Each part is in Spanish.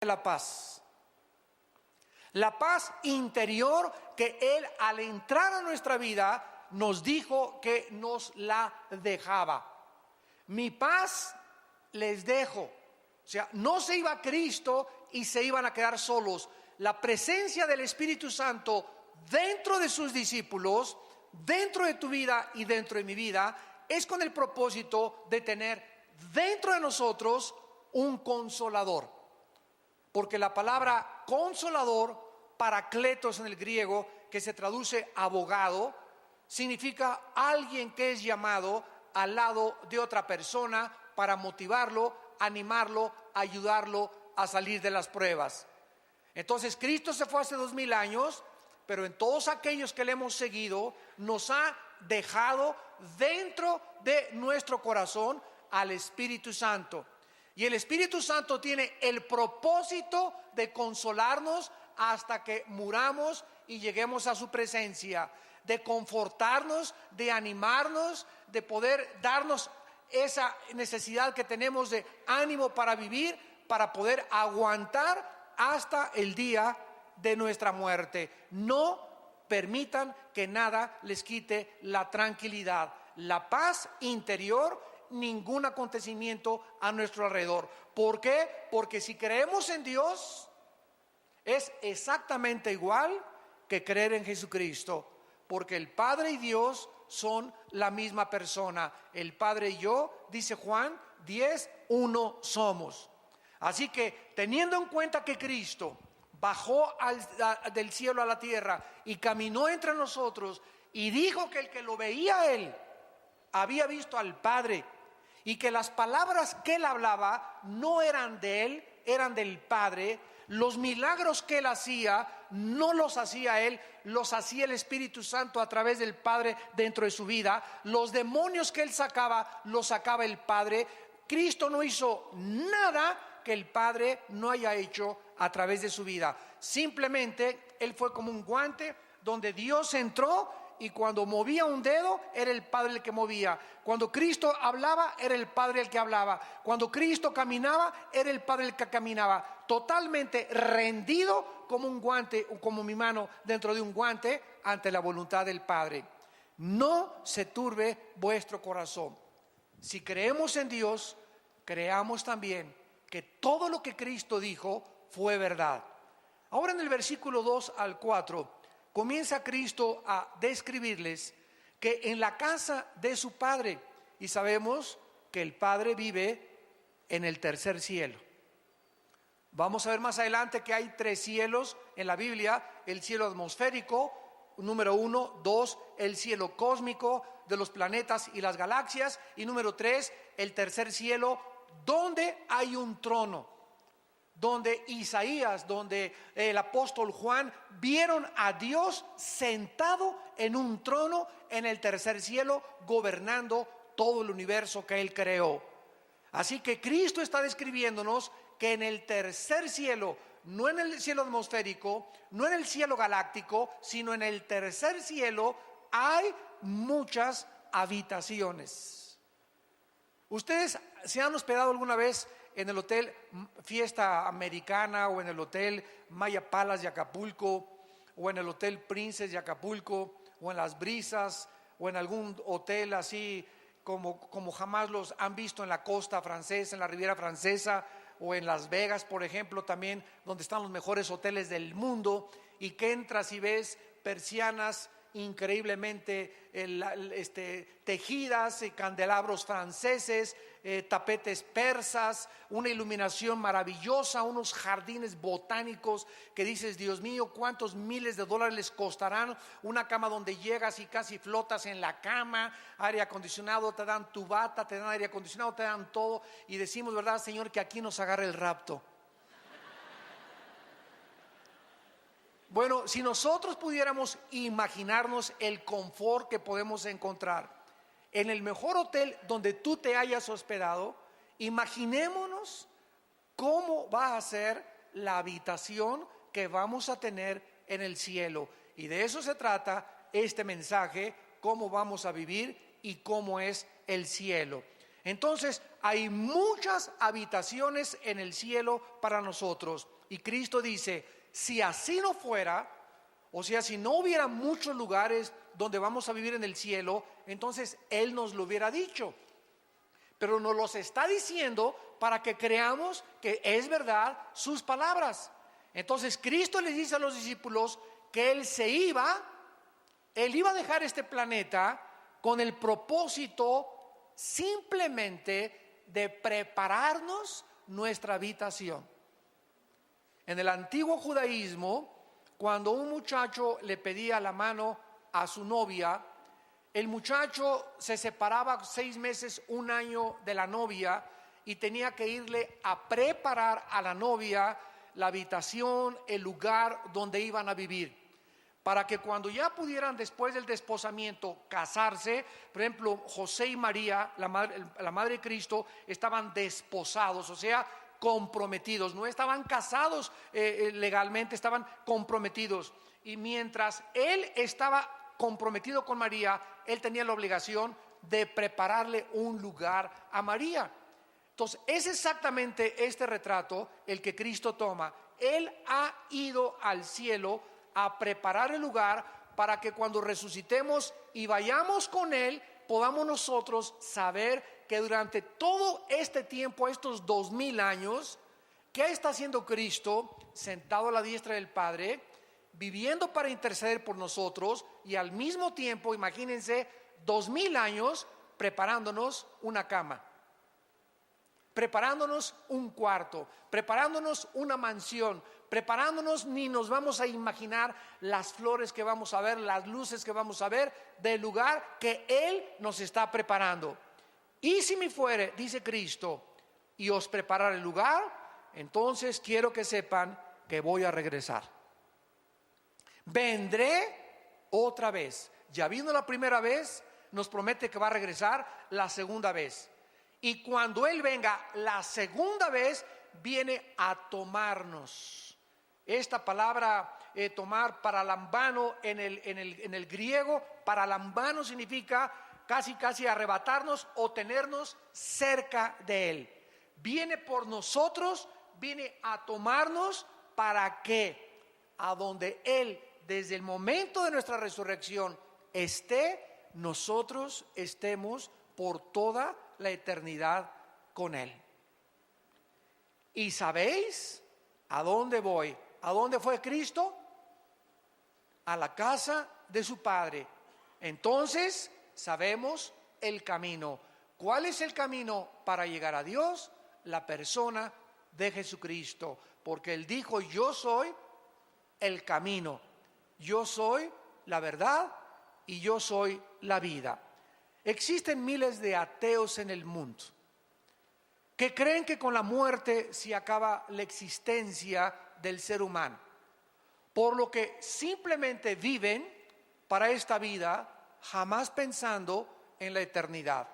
la paz. La paz interior que Él al entrar a nuestra vida nos dijo que nos la dejaba. Mi paz les dejo. O sea, no se iba Cristo y se iban a quedar solos. La presencia del Espíritu Santo dentro de sus discípulos, dentro de tu vida y dentro de mi vida, es con el propósito de tener dentro de nosotros un consolador. Porque la palabra consolador, paracletos en el griego, que se traduce abogado, significa alguien que es llamado al lado de otra persona para motivarlo, animarlo, ayudarlo a salir de las pruebas. Entonces Cristo se fue hace 2000 años, pero en todos aquellos que le hemos seguido nos ha dejado dentro de nuestro corazón al Espíritu Santo. Y el Espíritu Santo tiene el propósito de consolarnos hasta que muramos y lleguemos a su presencia, de confortarnos, de animarnos, de poder darnos esa necesidad que tenemos de ánimo para vivir, para poder aguantar hasta el día de nuestra muerte. No permitan que nada les quite la tranquilidad, la paz interior, ningún acontecimiento a nuestro alrededor. ¿Por qué? Porque si creemos en Dios, es exactamente igual que creer en Jesucristo, porque el Padre y Dios son la misma persona. El Padre y yo, dice Juan 10, uno somos. Así que teniendo en cuenta que Cristo bajó del cielo a la tierra y caminó entre nosotros y dijo que el que lo veía a Él había visto al Padre, y que las palabras que Él hablaba no eran de Él, eran del Padre. Los milagros que Él hacía no los hacía Él, los hacía el Espíritu Santo a través del Padre dentro de su vida. Los demonios que Él sacaba, los sacaba el Padre. Cristo no hizo nada que el Padre no haya hecho a través de su vida. Simplemente Él fue como un guante donde Dios entró, y cuando movía un dedo era el Padre el que movía. Cuando Cristo hablaba era el Padre el que hablaba. Cuando Cristo caminaba era el Padre el que caminaba. Totalmente rendido como un guante, o como mi mano dentro de un guante, ante la voluntad del Padre. No se turbe vuestro corazón. Si creemos en Dios, creamos también que todo lo que Cristo dijo fue verdad. Ahora en el versículo 2 al 4 comienza Cristo a describirles que en la casa de su Padre, y sabemos que el Padre vive en el tercer cielo. Vamos a ver más adelante que hay 3 cielos en la Biblia: el cielo atmosférico, número 1, 2, el cielo cósmico de los planetas y las galaxias, y número 3, el tercer cielo, donde hay un trono, donde Isaías, donde el apóstol Juan vieron a Dios sentado en un trono en el tercer cielo, gobernando todo el universo que Él creó. Así que Cristo está describiéndonos que en el tercer cielo, no en el cielo atmosférico, no en el cielo galáctico, sino en el tercer cielo hay muchas habitaciones. ¿Ustedes se han hospedado alguna vez en el hotel Fiesta Americana, o en el hotel Maya Palace de Acapulco, o en el hotel Princess de Acapulco, o en Las Brisas, o en algún hotel así como jamás los han visto en la costa francesa, en la Riviera Francesa, o en Las Vegas, por ejemplo, también, donde están los mejores hoteles del mundo, y que entras y ves persianas increíblemente tejidas, candelabros franceses, tapetes persas, una iluminación maravillosa, unos jardines botánicos que dices, Dios mío, cuántos miles de dólares les costarán, una cama donde llegas y casi flotas en la cama, aire acondicionado, te dan tu bata, te dan aire acondicionado, te dan todo, y decimos, ¿verdad, Señor, que aquí nos agarre el rapto? Bueno, si nosotros pudiéramos imaginarnos el confort que podemos encontrar en el mejor hotel donde tú te hayas hospedado, imaginémonos cómo va a ser la habitación que vamos a tener en el cielo. Y de eso se trata este mensaje, cómo vamos a vivir y cómo es el cielo. Entonces hay muchas habitaciones en el cielo para nosotros. Y Cristo dice, si así no fuera, o sea, si no hubiera muchos lugares donde vamos a vivir en el cielo, entonces Él nos lo hubiera dicho. Pero nos los está diciendo para que creamos que es verdad sus palabras. Entonces Cristo les dice a los discípulos que Él iba a dejar este planeta con el propósito simplemente de prepararnos nuestra habitación. En el antiguo judaísmo, cuando un muchacho le pedía la mano a su novia, el muchacho se separaba 6 meses, 1 año de la novia y tenía que irle a preparar a la novia la habitación, el lugar donde iban a vivir, para que cuando ya pudieran después del desposamiento casarse. Por ejemplo, José y María, la madre de Cristo, estaban desposados, o sea, comprometidos, no estaban casados legalmente, estaban comprometidos. Y mientras él estaba comprometido con María, él tenía la obligación de prepararle un lugar a María. Entonces es exactamente este retrato el que Cristo toma. Él ha ido al cielo a preparar el lugar para que cuando resucitemos y vayamos con Él, podamos nosotros saber que durante todo este tiempo, estos 2000 años, ¿qué está haciendo Cristo sentado a la diestra del Padre, viviendo para interceder por nosotros? Y al mismo tiempo, imagínense, 2000 años preparándonos una cama, preparándonos un cuarto, preparándonos una mansión, preparándonos, ni nos vamos a imaginar las flores que vamos a ver, las luces que vamos a ver del lugar que Él nos está preparando. Y si me fuere, dice Cristo, y os preparar el lugar, entonces quiero que sepan que voy a regresar. Vendré otra vez. Ya vino la primera vez, nos promete que va a regresar la segunda vez. Y cuando Él venga la segunda vez, viene a tomarnos. Esta palabra tomar, paralambano, en el griego, paralambano significa casi arrebatarnos o tenernos cerca de Él. Viene por nosotros, viene a tomarnos para que a donde Él, desde el momento de nuestra resurrección, esté, nosotros estemos por toda la eternidad con Él. ¿Y sabéis a dónde voy? ¿A dónde fue Cristo? A la casa de su Padre. Entonces sabemos el camino. ¿Cuál es el camino para llegar a Dios? La persona de Jesucristo, porque Él dijo: yo soy el camino, yo soy la verdad y yo soy la vida. Existen miles de ateos en el mundo que creen que con la muerte se acaba la existencia del ser humano, por lo que simplemente viven para esta vida, jamás pensando en la eternidad.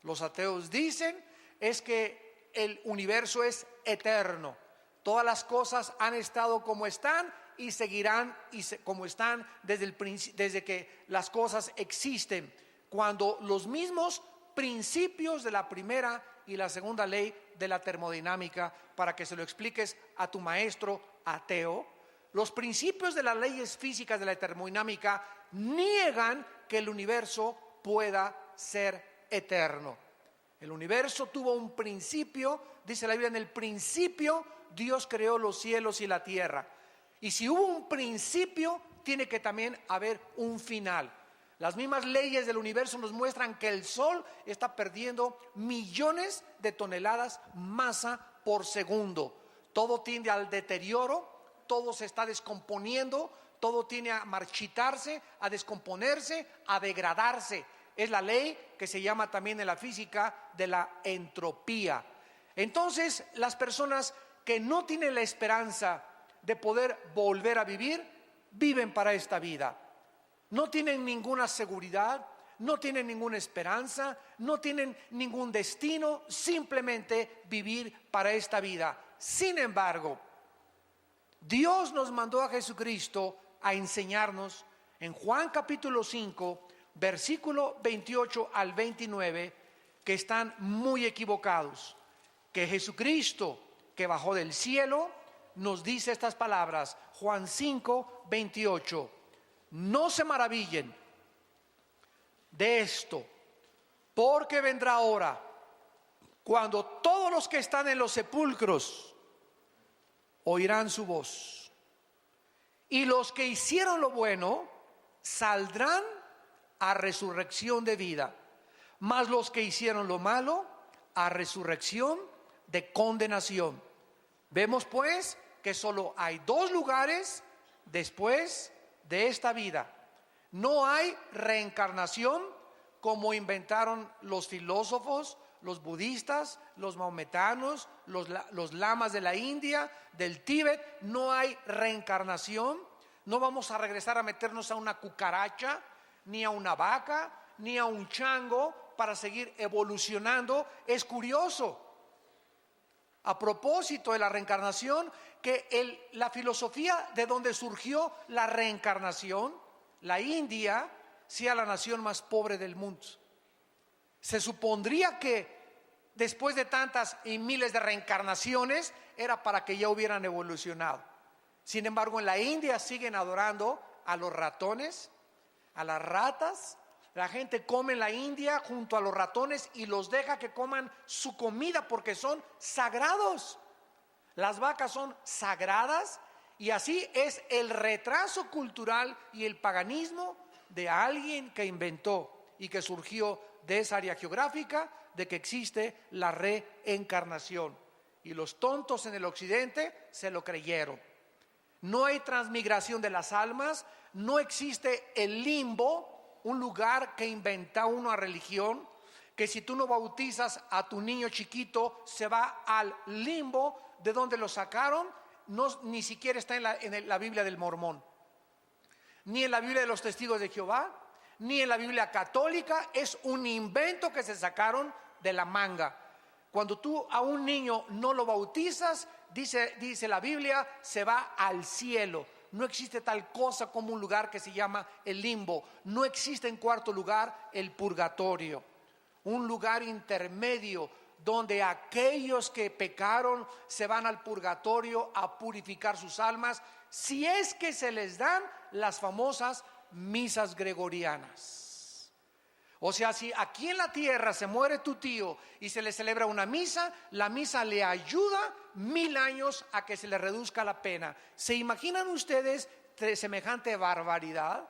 Los ateos dicen es que el universo es eterno, todas las cosas han estado como están y seguirán como están desde que las cosas existen, cuando los mismos principios de la primera y la segunda ley de la termodinámica, para que se lo expliques a tu maestro ateo, los principios de las leyes físicas de la termodinámica niegan que el universo pueda ser eterno. El universo tuvo un principio, dice la Biblia: en el principio Dios creó los cielos y la tierra. Y si hubo un principio, tiene que también haber un final. Las mismas leyes del universo nos muestran que el Sol está perdiendo millones de toneladas masa por segundo. Todo tiende al deterioro, todo se está descomponiendo, todo tiende a marchitarse, a descomponerse, a degradarse. Es la ley que se llama también en la física de la entropía. Entonces, las personas que no tienen la esperanza de poder volver a vivir, viven para esta vida. No tienen ninguna seguridad, no tienen ninguna esperanza, no tienen ningún destino, simplemente vivir para esta vida. Sin embargo, Dios nos mandó a Jesucristo a enseñarnos en Juan capítulo 5, versículo 28 al 29, que están muy equivocados. Que Jesucristo, que bajó del cielo, nos dice estas palabras, Juan 5, 28. No se maravillen de esto, porque vendrá hora cuando todos los que están en los sepulcros oirán su voz, y los que hicieron lo bueno saldrán a resurrección de vida, mas los que hicieron lo malo a resurrección de condenación. Vemos pues que solo hay dos lugares después de esta vida. No hay reencarnación como inventaron los filósofos, los budistas, los maometanos, los lamas de la India, del Tíbet. No hay reencarnación. No vamos a regresar a meternos a una cucaracha, ni a una vaca, ni a un chango para seguir evolucionando. Es curioso, a propósito de la reencarnación, que la filosofía de donde surgió la reencarnación, la India, sea la nación más pobre del mundo. Se supondría que después de tantas y miles de reencarnaciones era para que ya hubieran evolucionado. Sin embargo, en la India siguen adorando a los ratones, a las ratas. La gente come en la India junto a los ratones y los deja que coman su comida porque son sagrados. Las vacas son sagradas, y así es el retraso cultural y el paganismo de alguien que inventó y que surgió de esa área geográfica de que existe la reencarnación. Y los tontos en el occidente se lo creyeron. No hay transmigración de las almas, no existe el limbo, un lugar que inventa una religión, que si tú no bautizas a tu niño chiquito se va al limbo. ¿De donde lo sacaron? No, ni siquiera está en la Biblia del Mormón, ni en la Biblia de los Testigos de Jehová, ni en la Biblia católica. Es un invento que se sacaron de la manga. Cuando tú a un niño no lo bautizas, dice la Biblia, se va al cielo. No existe tal cosa como un lugar que se llama el limbo. No existe, en cuarto lugar, el purgatorio, un lugar intermedio donde aquellos que pecaron se van al purgatorio a purificar sus almas, si es que se les dan las famosas misas gregorianas. O sea, si aquí en la tierra se muere tu tío y se le celebra una misa, la misa le ayuda 1000 años a que se le reduzca la pena. ¿Se imaginan ustedes semejante barbaridad?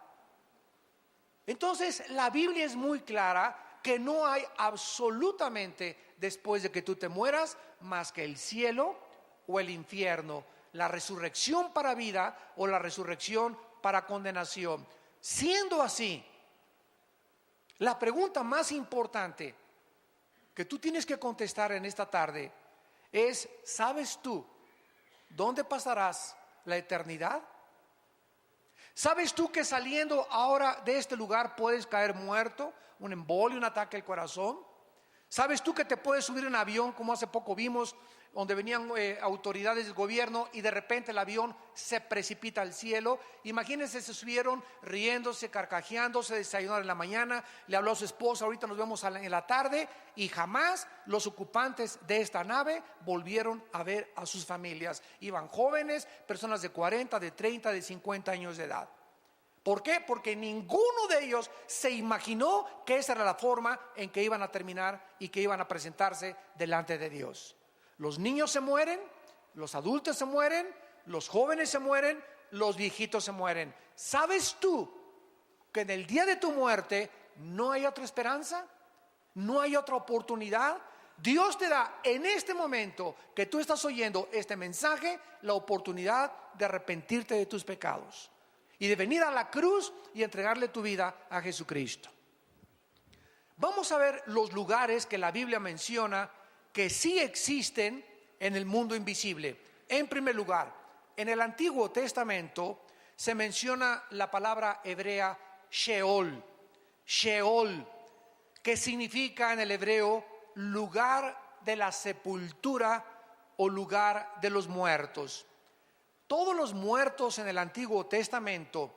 Entonces, la Biblia es muy clara que no hay absolutamente después de que tú te mueras más que el cielo o el infierno, la resurrección para vida o la resurrección para condenación. Siendo así, la pregunta más importante que tú tienes que contestar en esta tarde es: ¿sabes tú dónde pasarás la eternidad? ¿Sabes tú que saliendo ahora de este lugar puedes caer muerto, un embolio, un ataque al corazón? ¿Sabes tú que te puedes subir en un avión, como hace poco vimos, donde venían autoridades del gobierno y de repente el avión se precipita al cielo? Imagínense, se subieron riéndose, carcajeándose, desayunaron en la mañana, le habló a su esposa: ahorita nos vemos en la tarde, y jamás los ocupantes de esta nave volvieron a ver a sus familias. Iban jóvenes, personas de 40, de 30, de 50 años de edad. ¿Por qué? Porque ninguno de ellos se imaginó que esa era la forma en que iban a terminar y que iban a presentarse delante de Dios. Los niños se mueren, los adultos se mueren, los jóvenes se mueren, los viejitos se mueren. ¿Sabes tú que en el día de tu muerte no hay otra esperanza? ¿No hay otra oportunidad? Dios te da en este momento que tú estás oyendo este mensaje la oportunidad de arrepentirte de tus pecados y de venir a la cruz y entregarle tu vida a Jesucristo. Vamos a ver los lugares que la Biblia menciona que sí existen en el mundo invisible. En primer lugar, en el Antiguo Testamento se menciona la palabra hebrea Sheol. Sheol, que significa en el hebreo lugar de la sepultura o lugar de los muertos. Todos los muertos en el Antiguo Testamento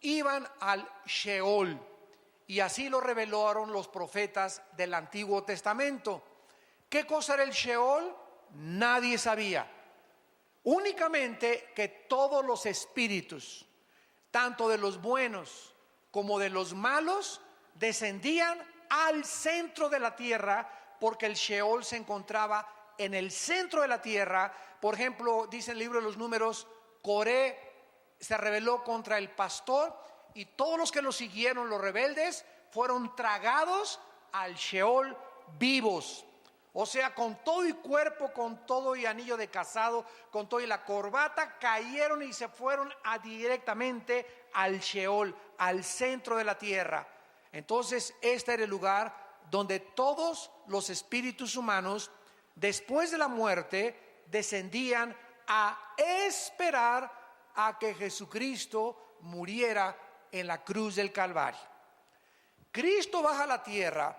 iban al Sheol, y así lo revelaron los profetas del Antiguo Testamento. ¿Qué cosa era el Sheol? Nadie sabía. Únicamente que todos los espíritus, tanto de los buenos como de los malos, descendían al centro de la tierra, porque el Sheol se encontraba en el centro de la tierra. Por ejemplo, dice el libro de los Números, Coré se rebeló contra el pastor y todos los que lo siguieron, los rebeldes, fueron tragados al Sheol vivos. O sea, con todo y cuerpo, con todo y anillo de casado, con todo y la corbata, cayeron y se fueron directamente al Sheol, al centro de la tierra. Entonces, este era el lugar donde todos los espíritus humanos, después de la muerte, descendían a esperar a que Jesucristo muriera en la cruz del Calvario. Cristo baja a la tierra,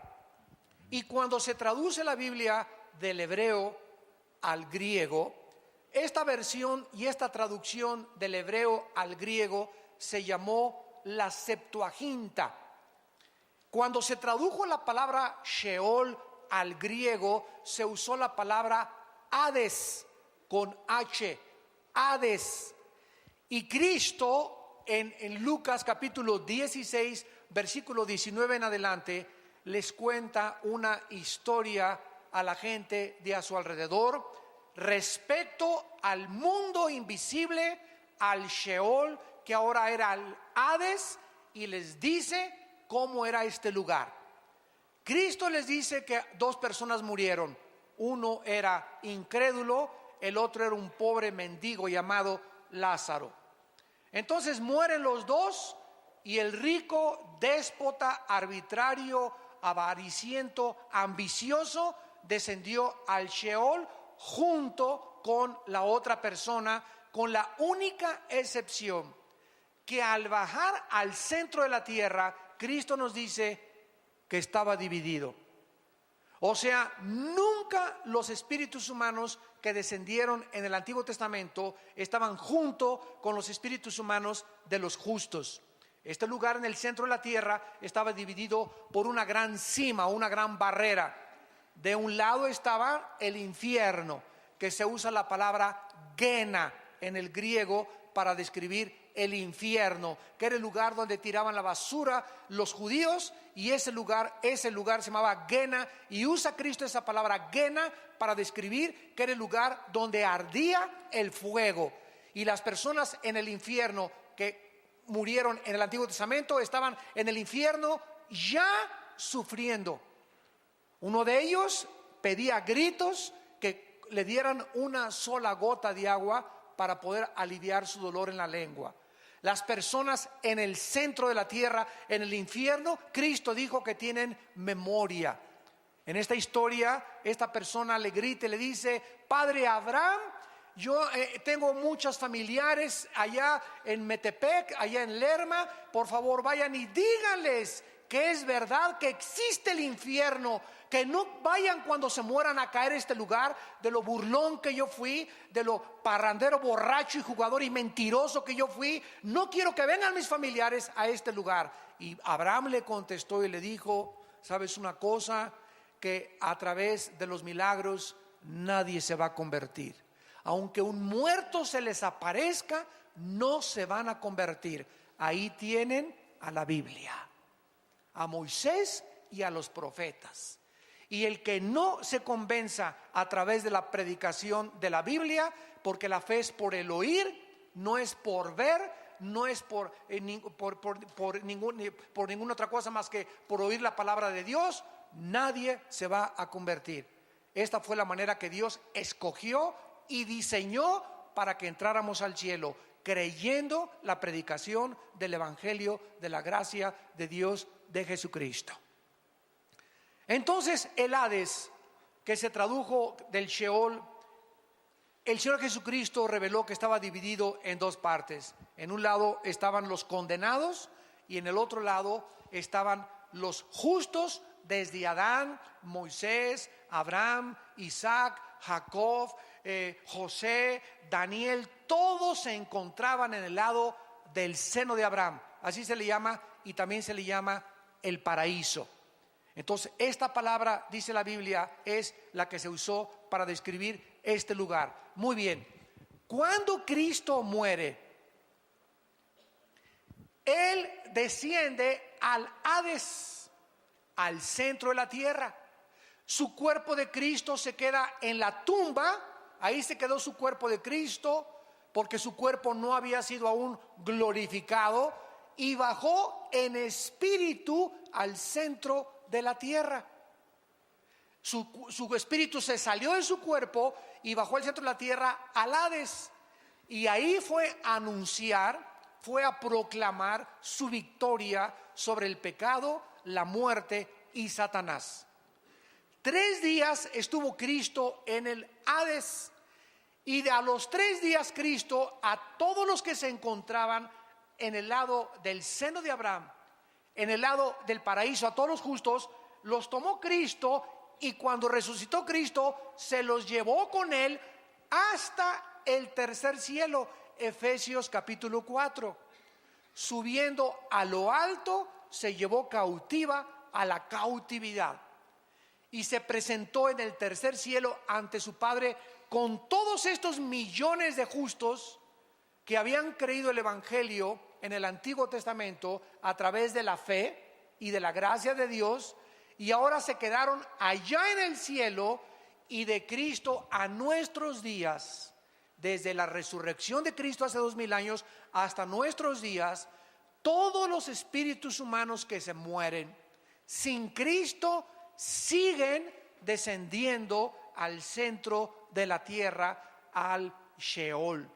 y cuando se traduce la Biblia del hebreo al griego, esta versión y esta traducción del hebreo al griego se llamó la Septuaginta. Cuando se tradujo la palabra Sheol al griego, se usó la palabra Hades con H, Hades. Y Cristo en Lucas capítulo 16, versículo 19 en adelante, les cuenta una historia a la gente de a su alrededor respecto al mundo invisible, al Sheol, que ahora era el Hades, y les dice cómo era este lugar. Cristo les dice que dos personas murieron. Uno era incrédulo, el otro era un pobre mendigo llamado Lázaro. Entonces mueren los dos, y el rico, déspota, arbitrario, avariciento, ambicioso, descendió al Sheol junto con la otra persona, con la única excepción que al bajar al centro de la tierra, Cristo nos dice que estaba dividido. O sea, nunca los espíritus humanos que descendieron en el Antiguo Testamento estaban junto con los espíritus humanos de los justos. Este lugar en el centro de la tierra estaba dividido por una gran cima, una gran barrera. De un lado estaba el infierno, que se usa la palabra Gena en el griego para describir el infierno, que era el lugar donde tiraban la basura los judíos, y ese lugar se llamaba Gena, y usa Cristo esa palabra Gena para describir que era el lugar donde ardía el fuego. Y las personas en el infierno que murieron en el Antiguo Testamento estaban en el infierno ya sufriendo. Uno de ellos pedía a gritos que le dieran una sola gota de agua para poder aliviar su dolor en la lengua. Las personas en el centro de la tierra, en el infierno, Cristo dijo que tienen memoria. En esta historia, esta persona le grita y le dice: Padre Abraham, yo tengo muchos familiares allá en Metepec, allá en Lerma, por favor vayan y díganles que es verdad que existe el infierno, que no vayan cuando se mueran a caer a este lugar, de lo burlón que yo fui, de lo parrandero, borracho y jugador y mentiroso que yo fui. No quiero que vengan mis familiares a este lugar. Y Abraham le contestó y le dijo: ¿sabes una cosa? Que a través de los milagros nadie se va a convertir. Aunque un muerto se les aparezca, no se van a convertir. Ahí tienen a la Biblia, a Moisés y a los profetas. Y el que no se convenza a través de la predicación de la Biblia, porque la fe es por el oír, no es por ver, no es por ninguna otra cosa más que por oír la palabra de Dios, nadie se va a convertir. Esta fue la manera que Dios escogió y diseñó para que entráramos al cielo, creyendo la predicación del Evangelio de la gracia de Dios, de Jesucristo. Entonces el Hades, que se tradujo del Sheol, el Señor Jesucristo reveló que estaba dividido en dos partes. En un lado estaban los condenados y en el otro lado estaban los justos, desde Adán, Moisés, Abraham, Isaac, Jacob, José, Daniel. Todos se encontraban en el lado del seno de Abraham. Así se le llama, y también se le llama el paraíso. Entonces, esta palabra, dice la Biblia, es la que se usó para describir este lugar. Muy bien, cuando Cristo muere, Él desciende al Hades, al centro de la tierra. Su cuerpo de Cristo se queda en la tumba, ahí se quedó su cuerpo de Cristo, porque su cuerpo no había sido aún glorificado, y bajó en espíritu al centro de la tierra. Su espíritu se salió de su cuerpo y bajó al centro de la tierra al Hades, y ahí fue a anunciar, fue a proclamar su victoria sobre el pecado, la muerte y Satanás. 3 días estuvo Cristo en el Hades, y a los 3 días Cristo, a todos los que se encontraban en el lado del seno de Abraham, en el lado del paraíso, a todos los justos, los tomó Cristo, y cuando resucitó Cristo, se los llevó con Él hasta el tercer cielo. Efesios capítulo 4. Subiendo a lo alto, se llevó cautiva a la cautividad, y se presentó en el tercer cielo ante su Padre con todos estos millones de justos que habían creído el Evangelio en el Antiguo Testamento a través de la fe y de la gracia de Dios, y ahora se quedaron allá en el cielo. Y de Cristo a nuestros días, desde la resurrección de Cristo hace 2000 años hasta nuestros días, todos los espíritus humanos que se mueren sin Cristo siguen descendiendo al centro de la tierra, al Sheol,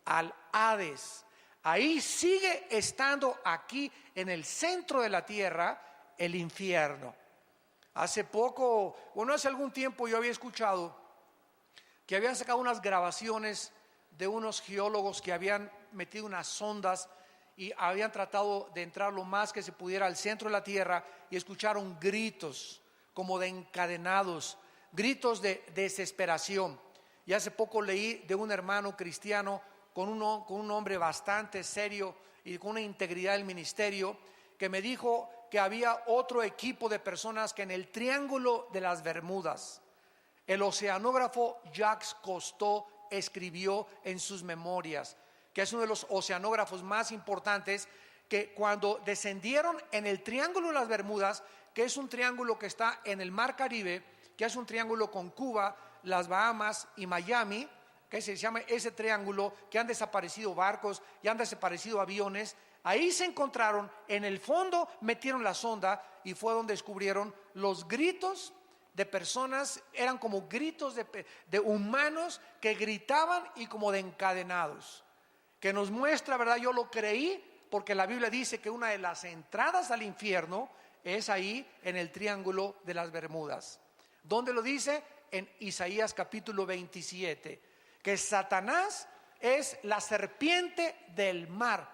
al Hades. Ahí sigue estando, aquí en el centro de la tierra, el infierno. Hace algún tiempo yo había escuchado que habían sacado unas grabaciones de unos geólogos que habían metido unas sondas y habían tratado de entrar lo más que se pudiera al centro de la tierra, y escucharon gritos como de encadenados, gritos de desesperación. Y hace poco leí de un hermano cristiano con un hombre bastante serio y con una integridad del ministerio, que me dijo que había otro equipo de personas que en el Triángulo de las Bermudas, el oceanógrafo Jacques Cousteau escribió en sus memorias, que es uno de los oceanógrafos más importantes, que cuando descendieron en el Triángulo de las Bermudas, que es un triángulo que está en el Mar Caribe, que es un triángulo con Cuba, las Bahamas y Miami, que se llama ese triángulo, que han desaparecido barcos y han desaparecido aviones. Ahí se encontraron, en el fondo metieron la sonda, y fue donde descubrieron los gritos de personas. Eran como gritos de humanos que gritaban y como de encadenados, que nos muestra, ¿verdad? Yo lo creí porque la Biblia dice que una de las entradas al infierno es ahí en el Triángulo de las Bermudas. ¿Dónde lo dice? En Isaías capítulo 27, que Satanás es la serpiente del mar,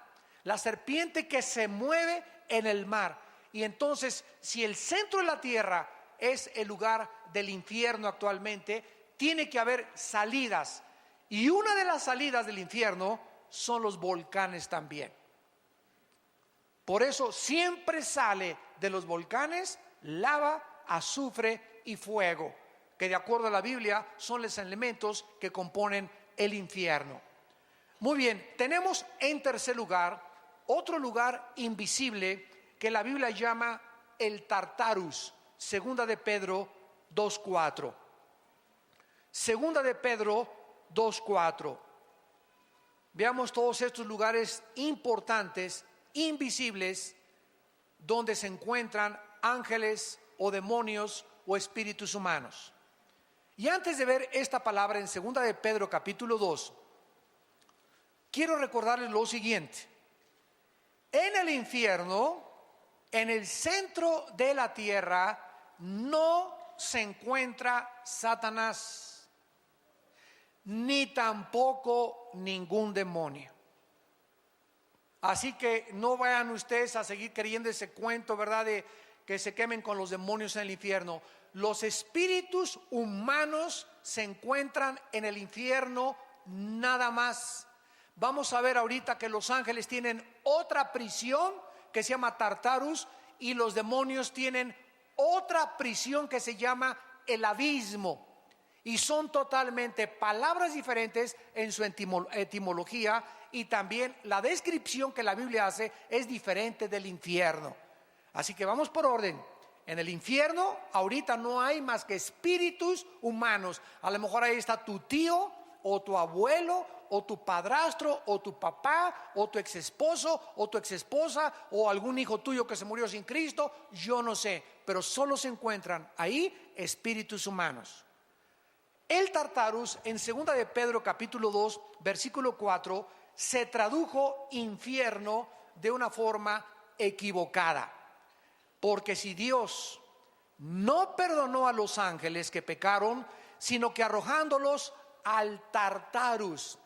la serpiente que se mueve en el mar. Y entonces, si el centro de la tierra es el lugar del infierno actualmente, tiene que haber salidas, y una de las salidas del infierno son los volcanes también. Por eso siempre sale de los volcanes lava, azufre y fuego, que de acuerdo a la Biblia son los elementos que componen el infierno. Muy bien, tenemos en tercer lugar otro lugar invisible que la Biblia llama el Tartarus. Segunda de Pedro 2:4. Segunda de Pedro 2:4. Veamos todos estos lugares importantes, invisibles, donde se encuentran ángeles o demonios o espíritus humanos. Y antes de ver esta palabra en segunda de Pedro capítulo 2, quiero recordarles lo siguiente. En el infierno, en el centro de la tierra, no se encuentra Satanás, ni tampoco ningún demonio. Así que no vayan ustedes a seguir creyendo ese cuento, ¿verdad?, de que se quemen con los demonios en el infierno. Los espíritus humanos se encuentran en el infierno nada más. Vamos a ver ahorita que los ángeles tienen otra prisión que se llama Tartarus, y los demonios tienen otra prisión que se llama el abismo. Y son totalmente palabras diferentes en su etimología, y también la descripción que la Biblia hace es diferente del infierno. Así que vamos por orden. En el infierno ahorita no hay más que espíritus humanos. A lo mejor ahí está tu tío o tu abuelo o tu padrastro o tu papá o tu ex esposo o tu ex esposa o algún hijo tuyo que se murió sin Cristo. Yo no sé, pero solo se encuentran ahí espíritus humanos. El Tartarus en 2 de Pedro capítulo 2 versículo 4 se tradujo infierno de una forma equivocada. Porque si Dios no perdonó a los ángeles que pecaron, sino que arrojándolos al Tartarus,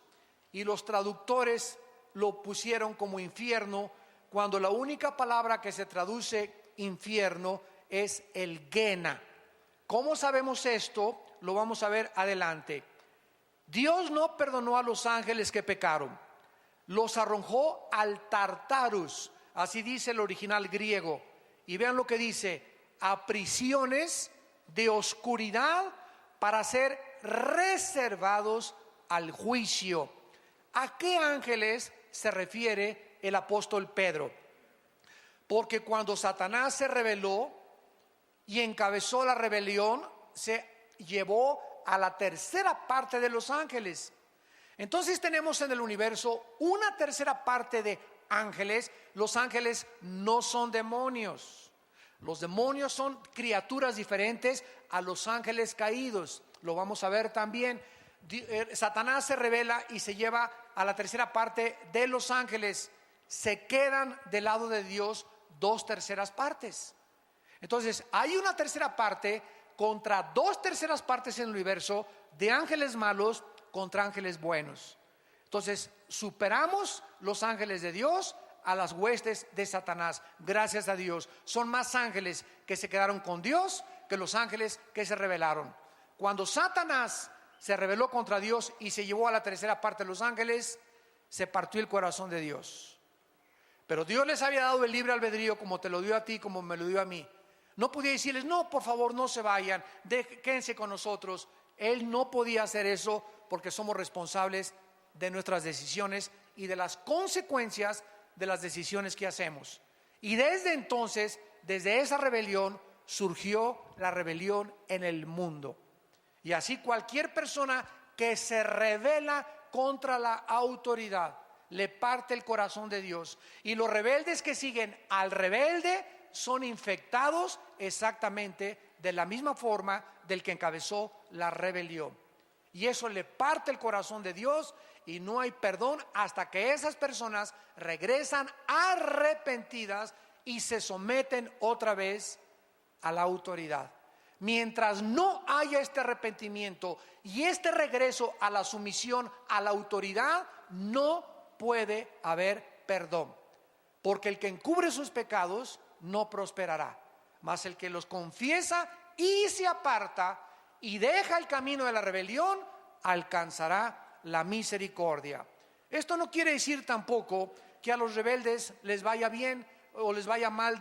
y los traductores lo pusieron como infierno, cuando la única palabra que se traduce infierno es el Gena. ¿Cómo sabemos esto? Lo vamos a ver adelante. Dios no perdonó a los ángeles que pecaron, los arrojó al Tartarus, así dice el original griego. Y vean lo que dice: a prisiones de oscuridad para ser reservados al juicio. ¿A qué ángeles se refiere el apóstol Pedro? Porque cuando Satanás se rebeló y encabezó la rebelión, se llevó a la tercera parte de los ángeles. Entonces tenemos en el universo una tercera parte de ángeles. Los ángeles no son demonios. Los demonios son criaturas diferentes a los ángeles caídos. Lo vamos a ver también. Satanás se rebela y se lleva a la tercera parte de los ángeles. Se quedan del lado de Dios 2/3 partes. Entonces hay una tercera parte contra 2/3 partes en el universo de ángeles malos contra ángeles buenos. Entonces superamos los ángeles de Dios a las huestes de Satanás. Gracias a Dios, son más ángeles que se quedaron con Dios que los ángeles que se rebelaron. Cuando Satanás se rebeló contra Dios y se llevó a la tercera parte de los ángeles, se partió el corazón de Dios. Pero Dios les había dado el libre albedrío, como te lo dio a ti, como me lo dio a mí. No podía decirles: no, por favor, no se vayan, quédense con nosotros. Él no podía hacer eso, porque somos responsables de nuestras decisiones y de las consecuencias de las decisiones que hacemos. Y desde entonces, desde esa rebelión, surgió la rebelión en el mundo. Y así cualquier persona que se rebela contra la autoridad le parte el corazón de Dios. Y los rebeldes que siguen al rebelde son infectados exactamente de la misma forma del que encabezó la rebelión. Y eso le parte el corazón de Dios, y no hay perdón hasta que esas personas regresan arrepentidas y se someten otra vez a la autoridad. Mientras no haya este arrepentimiento y este regreso a la sumisión a la autoridad, no puede haber perdón. Porque el que encubre sus pecados no prosperará, mas el que los confiesa y se aparta y deja el camino de la rebelión alcanzará la misericordia. Esto no quiere decir tampoco que a los rebeldes les vaya bien o les vaya mal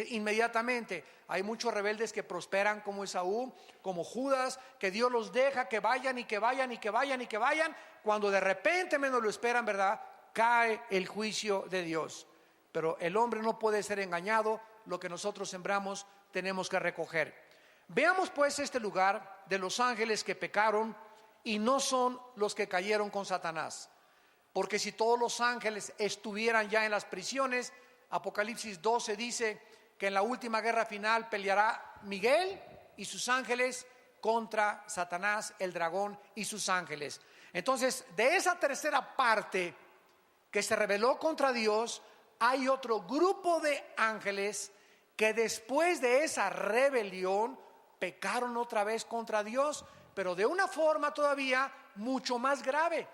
inmediatamente. Hay muchos rebeldes que prosperan, como Esaú, como Judas, que Dios los deja que vayan y que vayan y que vayan y que vayan, cuando de repente menos lo esperan, ¿verdad?, cae el juicio de Dios. Pero el hombre no puede ser engañado. Lo que nosotros sembramos tenemos que recoger. Veamos pues este lugar de los ángeles que pecaron y no son los que cayeron con Satanás. Porque si todos los ángeles estuvieran ya en las prisiones, Apocalipsis 12 dice que en la última guerra final peleará Miguel y sus ángeles contra Satanás, el dragón, y sus ángeles. Entonces, de esa tercera parte que se rebeló contra Dios, hay otro grupo de ángeles que después de esa rebelión pecaron otra vez contra Dios, pero de una forma todavía mucho más grave,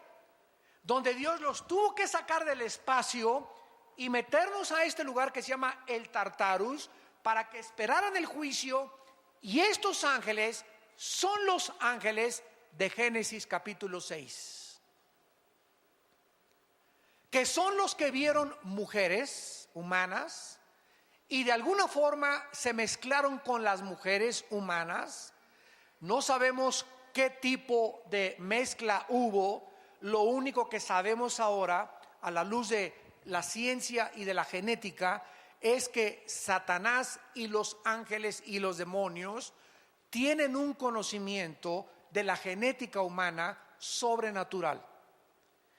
donde Dios los tuvo que sacar del espacio y meternos a este lugar que se llama el Tartarus para que esperaran el juicio. Y estos ángeles son los ángeles de Génesis capítulo 6, que son los que vieron mujeres humanas y de alguna forma se mezclaron con las mujeres humanas. No sabemos qué tipo de mezcla hubo. Lo único que sabemos ahora, a la luz de la ciencia y de la genética, es que Satanás y los ángeles y los demonios tienen un conocimiento de la genética humana sobrenatural.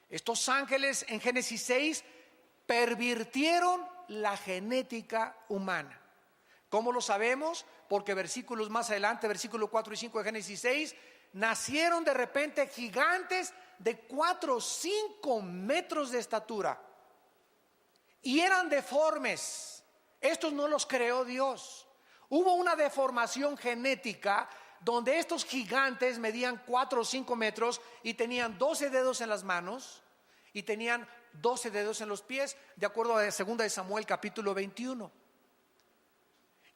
Estos ángeles en Génesis 6 pervirtieron la genética humana. ¿Cómo lo sabemos? Porque versículos más adelante, versículo 4 y 5 de Génesis 6, nacieron de repente gigantes de 4 o 5 metros de estatura y eran deformes. Estos no los creó Dios. Hubo una deformación genética donde estos gigantes medían 4 o 5 metros y tenían 12 dedos en las manos y tenían 12 dedos en los pies, de acuerdo a 2 de Samuel capítulo 21.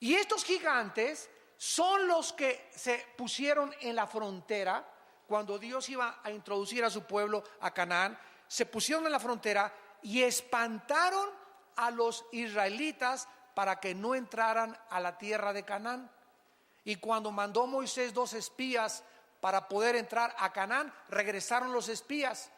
Y estos gigantes son los que se pusieron en la frontera cuando Dios iba a introducir a su pueblo a Canaán. Se pusieron en la frontera y espantaron a los israelitas para que no entraran a la tierra de Canaán. Y cuando mandó Moisés 2 espías para poder entrar a Canaán, regresaron los espías.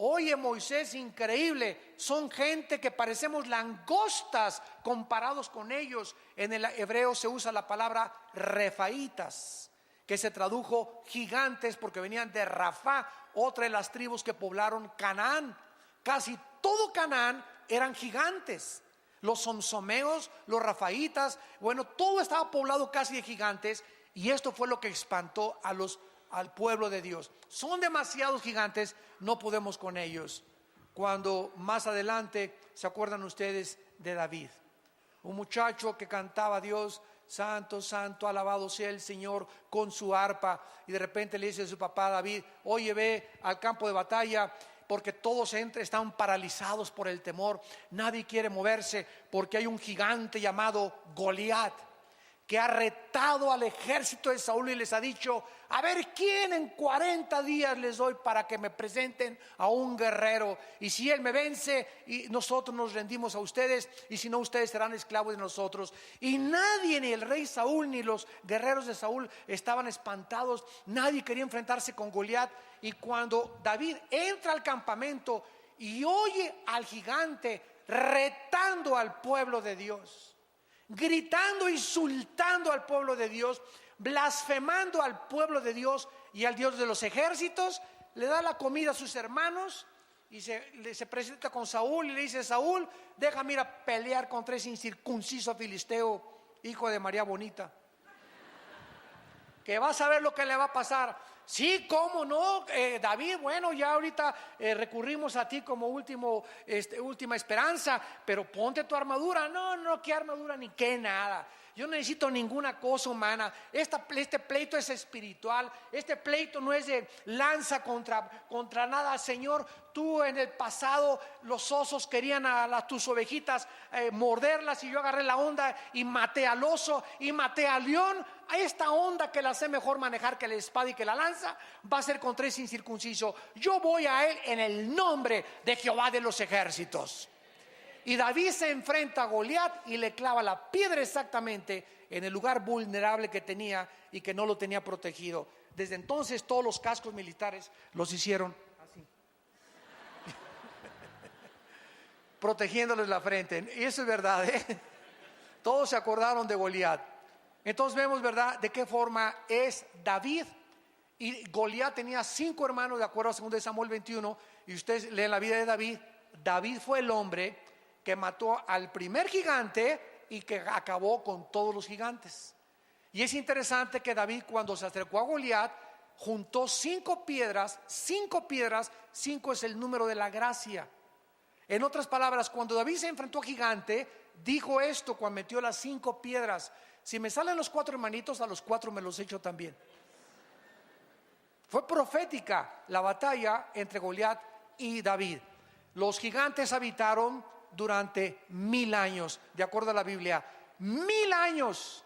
Oye, Moisés, increíble, son gente que parecemos langostas comparados con ellos. En el hebreo se usa la palabra refaitas, que se tradujo gigantes porque venían de Rafá, otra de las tribus que poblaron Canaán. Casi todo Canaán eran gigantes. Los somsomeos, los rafaitas, bueno, todo estaba poblado casi de gigantes, y esto fue lo que espantó al pueblo de Dios. Son demasiados gigantes, no podemos con ellos. Cuando más adelante, ¿se acuerdan ustedes de David? Un muchacho que cantaba a Dios: santo, santo, alabado sea el Señor, con su arpa. Y de repente le dice a su papá David: oye, ve al campo de batalla, porque todos están paralizados por el temor. Nadie quiere moverse porque hay un gigante llamado Goliat que ha retado al ejército de Saúl y les ha dicho: a ver quién en 40 días les doy para que me presenten a un guerrero, y si él me vence, y nosotros nos rendimos a ustedes, y si no, ustedes serán esclavos de nosotros. Y nadie, ni el rey Saúl ni los guerreros de Saúl, estaban espantados. Nadie quería enfrentarse con Goliat. Y cuando David entra al campamento y oye al gigante retando al pueblo de Dios, gritando, insultando al pueblo de Dios, blasfemando al pueblo de Dios y al Dios de los ejércitos, le da la comida a sus hermanos y se presenta con Saúl y le dice: Saúl, déjame ir a pelear contra ese incircunciso filisteo, hijo de María Bonita, que vas a ver lo que le va a pasar. Sí, cómo no, David, bueno, ya ahorita recurrimos a ti como última esperanza, pero ponte tu armadura. No, qué armadura ni qué nada. Yo no necesito ninguna cosa humana. Este pleito es espiritual. Este pleito no es de lanza contra nada. Señor, tú en el pasado los osos querían a tus ovejitas morderlas, y yo agarré la onda y maté al oso y maté al león. A esta onda, que la sé mejor manejar que la espada y que la lanza, va a ser contra ese incircunciso. Yo voy a él en el nombre de Jehová de los ejércitos. Y David se enfrenta a Goliat y le clava la piedra exactamente en el lugar vulnerable que tenía y que no lo tenía protegido. Desde entonces todos los cascos militares los hicieron así, protegiéndoles la frente. Y eso es verdad, Todos se acordaron de Goliat. Entonces vemos, ¿verdad?, de qué forma es David. Y Goliat tenía 5 hermanos, de acuerdo a 2 de Samuel 21. Y ustedes leen la vida de David. David fue el hombre que mató al primer gigante y que acabó con todos los gigantes. Y es interesante que David, cuando se acercó a Goliat, juntó 5 piedras. 5 es el número de la gracia. En otras palabras, cuando David se enfrentó a gigante, dijo esto cuando metió las 5 piedras: si me salen los 4 hermanitos, a los 4 me los echo también. Fue profética la batalla entre Goliat y David. Los gigantes habitaron durante 1000 años, de acuerdo a la Biblia. 1000 años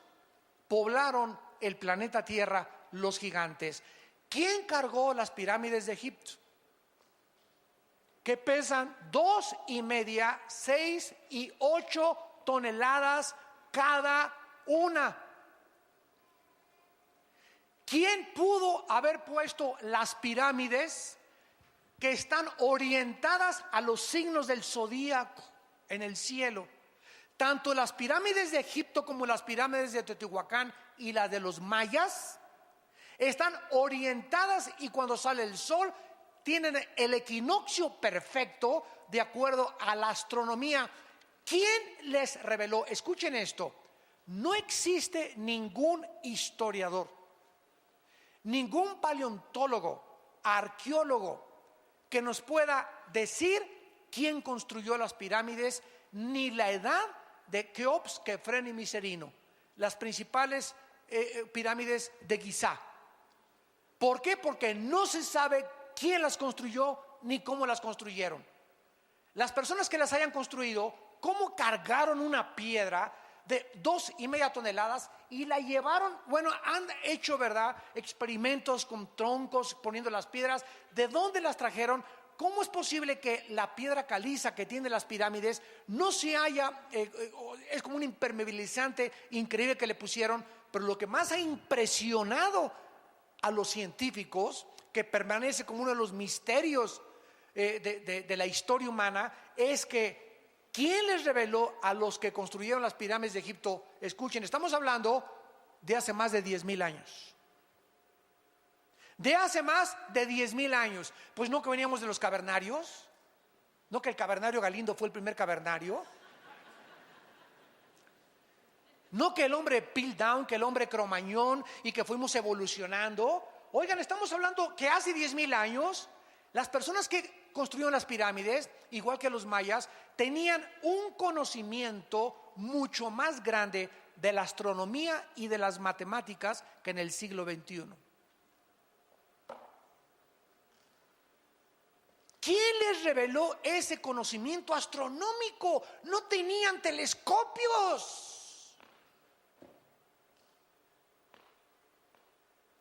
poblaron el planeta Tierra los gigantes. ¿Quién cargó las pirámides de Egipto? Que pesan 2,5, 6 y 8 toneladas cada una. ¿Quién pudo haber puesto las pirámides que están orientadas a los signos del zodíaco en el cielo? Tanto las pirámides de Egipto como las pirámides de Teotihuacán y las de los mayas están orientadas, y cuando sale el sol tienen el equinoccio perfecto de acuerdo a la astronomía. ¿Quién les reveló? Escuchen esto: no existe ningún historiador, ningún paleontólogo, arqueólogo que nos pueda decir quién construyó las pirámides, ni la edad de Keops, Kefren y Miserino, las principales pirámides de Gizá. ¿Por qué? Porque no se sabe quién las construyó ni cómo las construyeron. Las personas que las hayan construido, cómo cargaron una piedra de 2,5 toneladas y la llevaron. Bueno, han hecho, ¿verdad?, experimentos con troncos poniendo las piedras. ¿De dónde las trajeron? ¿Cómo es posible que la piedra caliza que tiene las pirámides no se haya, es como un impermeabilizante increíble que le pusieron? Pero lo que más ha impresionado a los científicos, que permanece como uno de los misterios de la historia humana, es que ¿quién les reveló a los que construyeron las pirámides de Egipto? Escuchen, estamos hablando de hace más de 10,000 años. De hace más de 10,000 años. Pues no que veníamos de los cavernarios, no que el cavernario Galindo fue el primer cavernario, no que el hombre Piltdown, que el hombre Cromañón, y que fuimos evolucionando. Oigan, estamos hablando que hace 10,000 años las personas que construyeron las pirámides, igual que los mayas, tenían un conocimiento mucho más grande de la astronomía y de las matemáticas que en el siglo XXI. ¿Quién les reveló ese conocimiento astronómico? No tenían telescopios.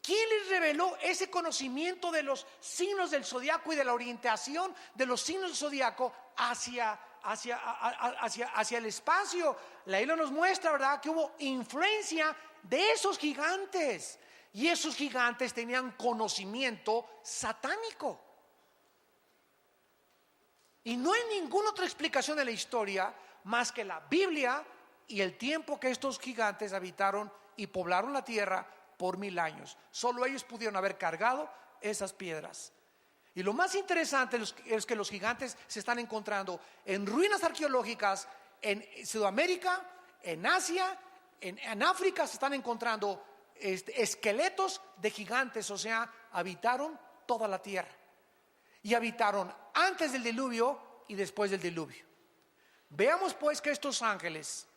¿Quién les reveló ese conocimiento de los signos del zodiaco y de la orientación de los signos del zodiaco hacia el espacio? La Biblia nos muestra, ¿verdad?, que hubo influencia de esos gigantes, y esos gigantes tenían conocimiento satánico. Y no hay ninguna otra explicación de la historia más que la Biblia y el tiempo que estos gigantes habitaron y poblaron la tierra por 1000 años. Solo ellos pudieron haber cargado esas piedras. Y lo más interesante es que los gigantes se están encontrando en ruinas arqueológicas en Sudamérica, en Asia, en África. Se están encontrando esqueletos de gigantes, o sea, habitaron toda la tierra. Y habitaron antes del diluvio y después del diluvio. Veamos pues que estos ángeles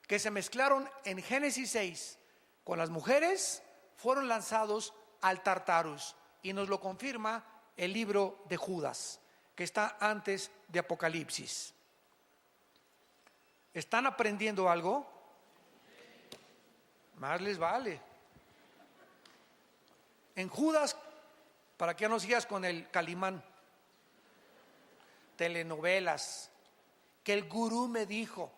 que se mezclaron en Génesis 6 con las mujeres fueron lanzados al Tartarus, y nos lo confirma el libro de Judas, que está antes de Apocalipsis. ¿Están aprendiendo algo? Más les vale. En Judas, para que ya no sigas con el Calimán, telenovelas, que el gurú me dijo.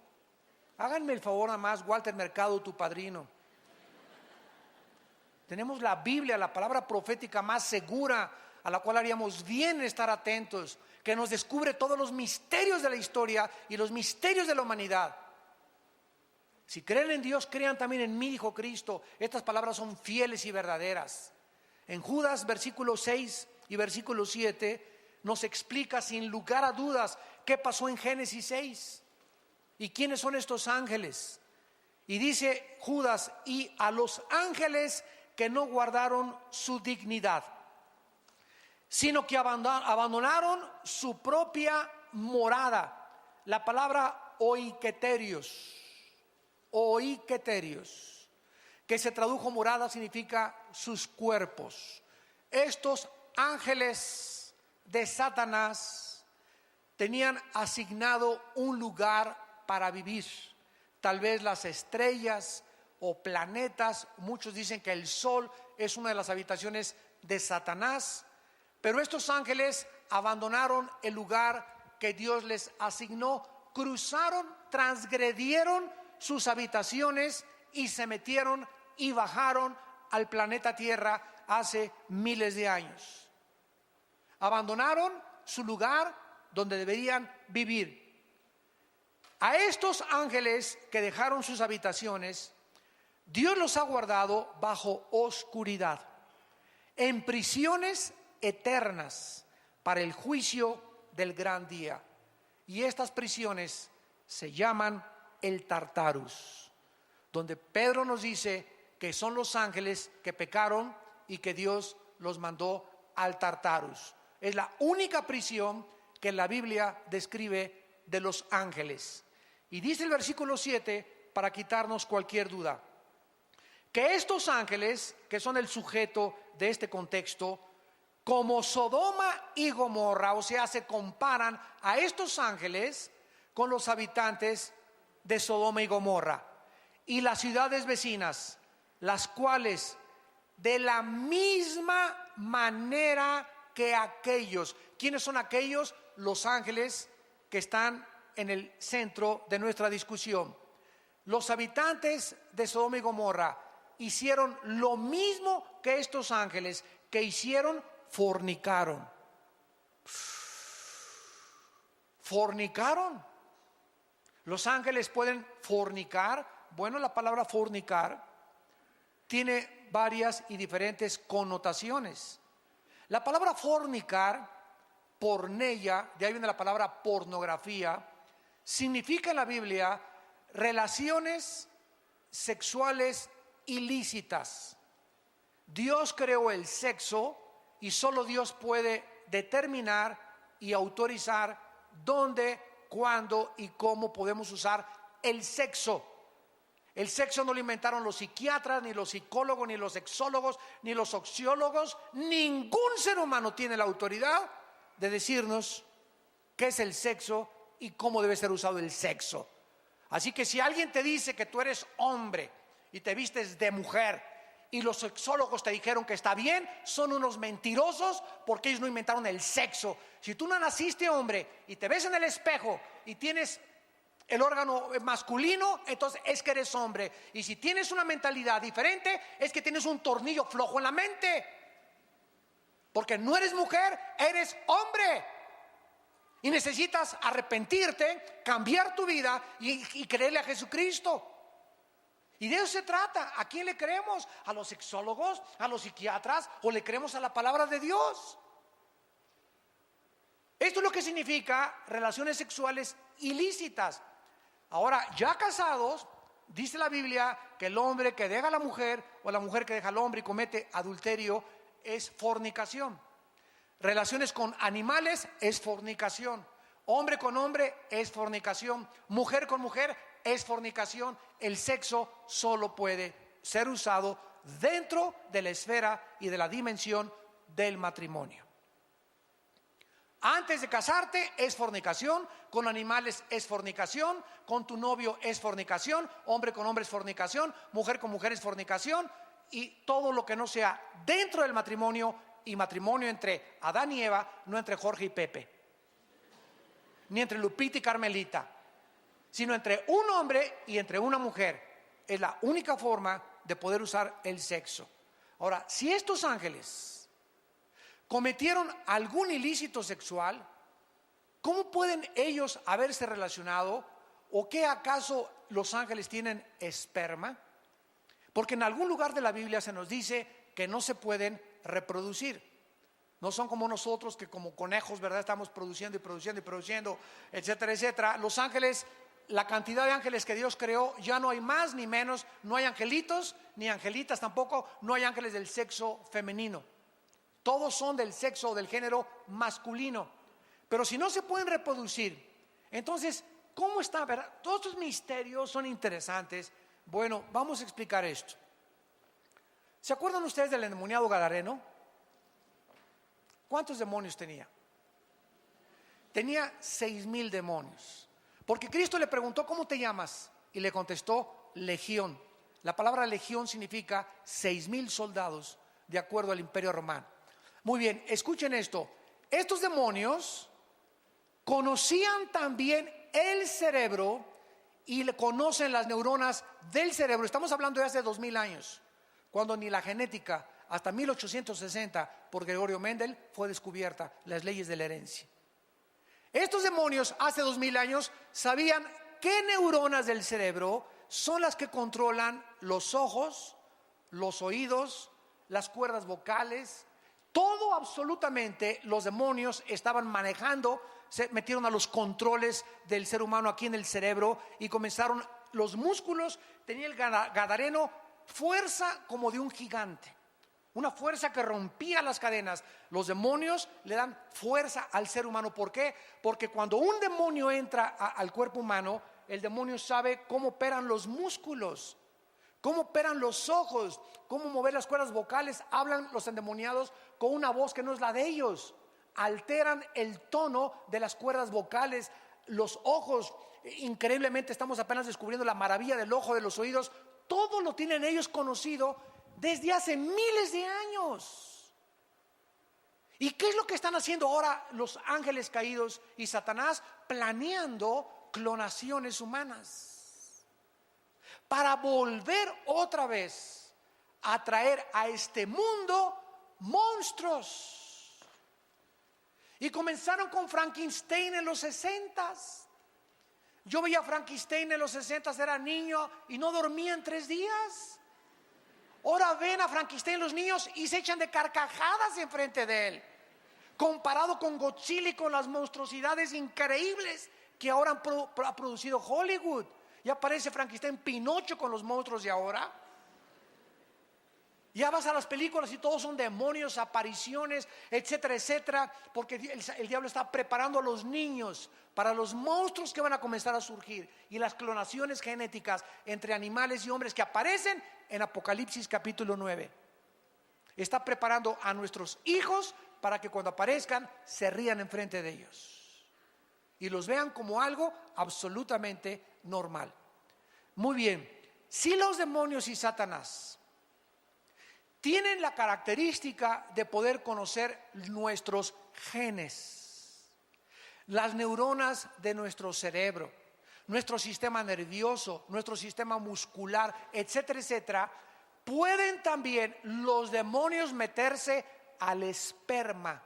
Háganme el favor nada más, Walter Mercado, tu padrino. Tenemos la Biblia, la palabra profética más segura, a la cual haríamos bien estar atentos, que nos descubre todos los misterios de la historia y los misterios de la humanidad. Si creen en Dios, crean también en mí, dijo Cristo. Estas palabras son fieles y verdaderas. En Judas, versículo 6 y versículo 7, nos explica sin lugar a dudas qué pasó en Génesis 6 y quiénes son estos ángeles. Y dice Judas: y a los ángeles que no guardaron su dignidad, sino que abandonaron su propia morada. La palabra oiketerios, que se tradujo morada, significa sus cuerpos. Estos ángeles de Satanás tenían asignado un lugar para vivir. Tal vez las estrellas o planetas. Muchos dicen que el sol es una de las habitaciones de Satanás. Pero estos ángeles abandonaron el lugar que Dios les asignó, cruzaron, transgredieron sus habitaciones y se metieron y bajaron al planeta Tierra hace miles de años. Abandonaron su lugar donde deberían vivir. A estos ángeles que dejaron sus habitaciones, Dios los ha guardado bajo oscuridad, en prisiones eternas para el juicio del gran día. Y estas prisiones se llaman el Tartarus, donde Pedro nos dice que son los ángeles que pecaron y que Dios los mandó al Tartarus. Es la única prisión que la Biblia describe de los ángeles. Y dice el versículo 7, para quitarnos cualquier duda, que estos ángeles, que son el sujeto de este contexto, como Sodoma y Gomorra, o sea, se comparan a estos ángeles con los habitantes de Sodoma y Gomorra y las ciudades vecinas, las cuales de la misma manera que aquellos. ¿Quiénes son aquellos? Los ángeles que están en el centro de nuestra discusión. Los habitantes de Sodoma y Gomorra hicieron lo mismo que estos ángeles. Que hicieron, fornicaron. Fornicaron. Los ángeles pueden fornicar. Bueno, la palabra fornicar tiene varias y diferentes connotaciones. La palabra fornicar, porneia, de ahí viene la palabra pornografía, significa en la Biblia relaciones sexuales ilícitas. Dios creó el sexo y solo Dios puede determinar y autorizar dónde, cuándo y cómo podemos usar el sexo. El sexo no lo inventaron los psiquiatras, ni los psicólogos, ni los sexólogos, ni los sociólogos. Ningún ser humano tiene la autoridad de decirnos qué es el sexo y cómo debe ser usado el sexo. Así que si alguien te dice que tú eres hombre y te vistes de mujer y los sexólogos te dijeron que está bien, son unos mentirosos porque ellos no inventaron el sexo. Si tú no naciste hombre y te ves en el espejo y tienes el órgano masculino, entonces es que eres hombre. Y si tienes una mentalidad diferente, es que tienes un tornillo flojo en la mente. Porque no eres mujer, eres hombre. Y necesitas arrepentirte, cambiar tu vida y creerle a Jesucristo. Y de eso se trata. ¿A quién le creemos? ¿A los sexólogos? ¿A los psiquiatras? ¿O le creemos a la palabra de Dios? Esto es lo que significa relaciones sexuales ilícitas. Ahora, ya casados, dice la Biblia que el hombre que deja a la mujer o la mujer que deja al hombre y comete adulterio es fornicación. Relaciones con animales es fornicación. Hombre con hombre es fornicación. Mujer con mujer es fornicación. El sexo solo puede ser usado dentro de la esfera y de la dimensión del matrimonio. Antes de casarte es fornicación, con animales es fornicación, con tu novio es fornicación, hombre con hombre es fornicación, mujer con mujer es fornicación, y todo lo que no sea dentro del matrimonio, y matrimonio entre Adán y Eva, no entre Jorge y Pepe, ni entre Lupita y Carmelita, sino entre un hombre y entre una mujer. Es la única forma de poder usar el sexo. Ahora, si estos ángeles cometieron algún ilícito sexual, ¿cómo pueden ellos haberse relacionado? ¿O qué acaso los ángeles tienen esperma? Porque en algún lugar de la Biblia se nos dice que no se pueden reproducir. No son como nosotros que como conejos, ¿verdad? Estamos produciendo y produciendo y produciendo, etcétera, etcétera. Los ángeles, la cantidad de ángeles que Dios creó, ya no hay más ni menos. No hay angelitos ni angelitas tampoco. No hay ángeles del sexo femenino. Todos son del sexo o del género masculino. Pero si no se pueden reproducir, entonces, ¿cómo está? ¿Verdad? Todos estos misterios son interesantes. Bueno, vamos a explicar esto. ¿Se acuerdan ustedes del endemoniado gadareno? ¿Cuántos demonios tenía? Tenía 6,000 demonios. Porque Cristo le preguntó, ¿cómo te llamas? Y le contestó, legión. La palabra legión significa 6,000 soldados, de acuerdo al Imperio Romano. Muy bien, escuchen esto. Estos demonios conocían también el cerebro y le conocen las neuronas del cerebro. Estamos hablando de hace 2000 años, cuando ni la genética, hasta 1860, por Gregorio Mendel, fue descubierta las leyes de la herencia. Estos demonios hace 2000 años sabían qué neuronas del cerebro son las que controlan los ojos, los oídos, las cuerdas vocales. Todo absolutamente los demonios estaban manejando. Se metieron a los controles del ser humano aquí en el cerebro y comenzaron los músculos. Tenía el gadareno fuerza como de un gigante, una fuerza que rompía las cadenas. Los demonios le dan fuerza al ser humano. ¿Por qué? Porque cuando un demonio entra al cuerpo humano, el demonio sabe cómo operan los músculos, cómo operan los ojos, cómo mover las cuerdas vocales. Hablan los endemoniados con una voz que no es la de ellos. Alteran el tono de las cuerdas vocales, los ojos. Increíblemente estamos apenas descubriendo la maravilla del ojo, de los oídos. Todo lo tienen ellos conocido desde hace miles de años. ¿Y qué es lo que están haciendo ahora los ángeles caídos y Satanás? Planeando clonaciones humanas para volver otra vez a traer a este mundo monstruos. Y comenzaron con Frankenstein en los 60s. Yo veía a Frankenstein en los 60s, era niño y no dormía en 3 días. Ahora ven a Frankenstein los niños y se echan de carcajadas enfrente de él, comparado con Godzilla y con las monstruosidades increíbles que ahora ha producido Hollywood. Ya aparece Frankenstein, Pinocho con los monstruos de ahora. Ya vas a las películas y todos son demonios, apariciones, etcétera, etcétera, porque el diablo está preparando a los niños para los monstruos que van a comenzar a surgir y las clonaciones genéticas entre animales y hombres que aparecen en Apocalipsis capítulo 9. Está preparando a nuestros hijos para que cuando aparezcan se rían enfrente de ellos y los vean como algo absolutamente normal. Muy bien, si los demonios y Satanás tienen la característica de poder conocer nuestros genes, las neuronas de nuestro cerebro, nuestro sistema nervioso, nuestro sistema muscular, etcétera, etcétera, pueden también los demonios meterse al esperma.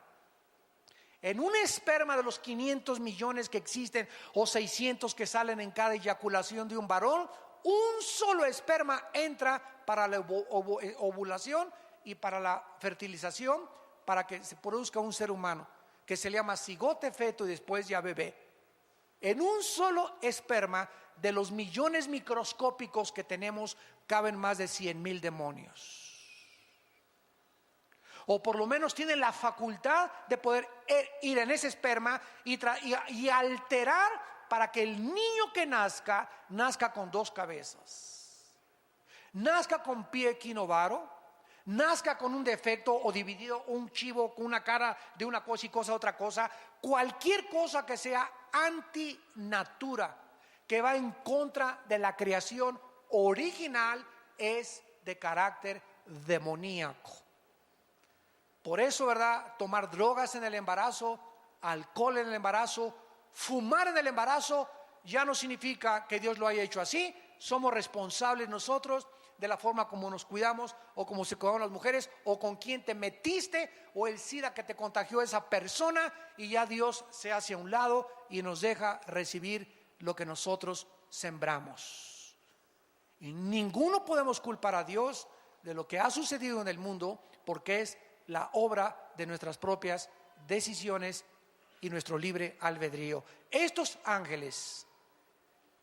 En un esperma de los 500 millones que existen o 600 que salen en cada eyaculación de un varón, un solo esperma entra para la ovulación y para la fertilización, para que se produzca un ser humano que se le llama cigote, feto y después ya bebé. En un solo esperma de los millones microscópicos que tenemos caben más de 100,000 demonios. O por lo menos tienen la facultad de poder ir en ese esperma y alterar para que el niño que nazca con 2 cabezas, nazca con pie equinovaro, nazca con un defecto o dividido, un chivo con una cara de una cosa y cosa otra cosa, cualquier cosa que sea antinatura, que va en contra de la creación original, es de carácter demoníaco. Por eso, ¿verdad? Tomar drogas en el embarazo, alcohol en el embarazo, fumar en el embarazo, ya no significa que Dios lo haya hecho así. Somos responsables nosotros de la forma como nos cuidamos o como se cuidaban las mujeres o con quién te metiste o el SIDA que te contagió esa persona, y ya Dios se hace a un lado y nos deja recibir lo que nosotros sembramos. Y ninguno podemos culpar a Dios de lo que ha sucedido en el mundo, porque es la obra de nuestras propias decisiones y nuestro libre albedrío. Estos ángeles